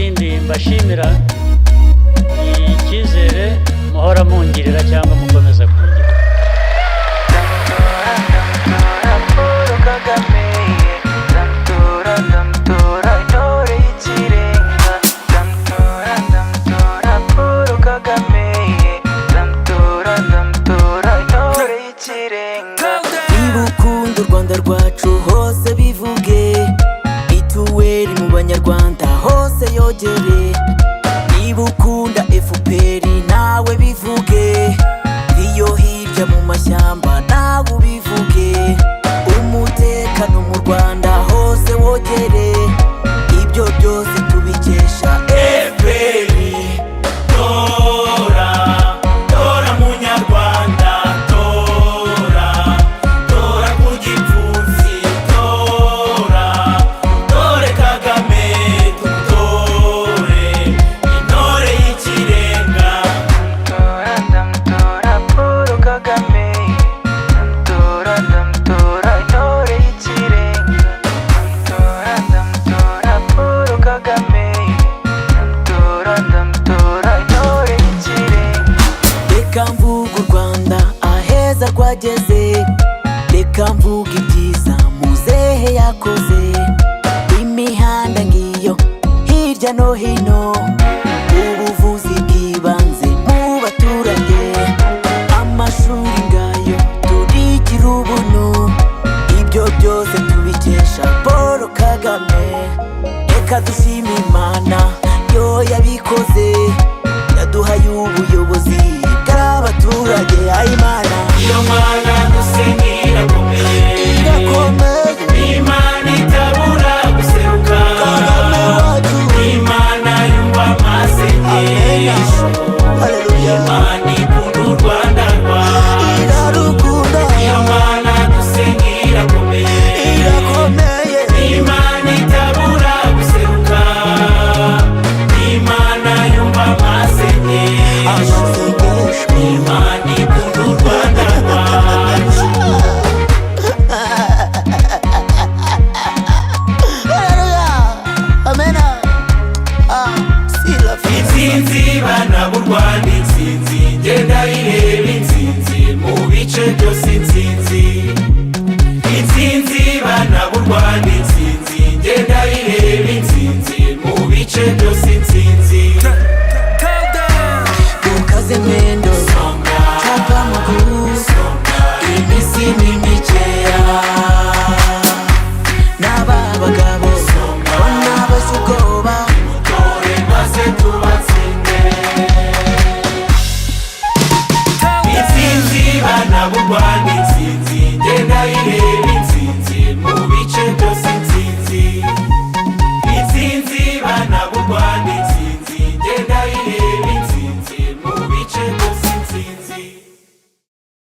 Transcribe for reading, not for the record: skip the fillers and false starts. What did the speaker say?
ikindi mbashimira ni icyizere muhora mungirira cyangwa mukomeza kungira. Ibukunda u Rwanda rwacu hose bivuge, mituweli mu banyarwanda hose yogere. Ibukunda FPR nawe bivuge, iyo hirya mu mashyamba nawe ubivuge. Umutekano mu Rwanda hose wogere, ibyo byose tubikesha FPR. Tora, tora munyarwanda, tora, tora ku gipfunsi, tora, tore Kagame, tutore, intore y'ikirenga. Ndamutora Paul Kagame, ndamutora intore y'ikirenga. Ndamutora Paul Kagame, ndamutora intore y'ikirenga. Reka mvuga u Rwanda aheza rwageze, reka mvuga ibyiza muzehe yakoze. Imihanda ngiyo hirya no hino, ubuvuzi bw'ibanze mu baturage, amashuri ngayo turigira ubuntu. Ibyo byose tubikesha Paul Kagame. Reka dushime Imana yo yabikoze, yaduhaye ubuyobozi bw'abaturage. Ayimana Iyo Mana dusenga irakomeye, irakomeye. Imana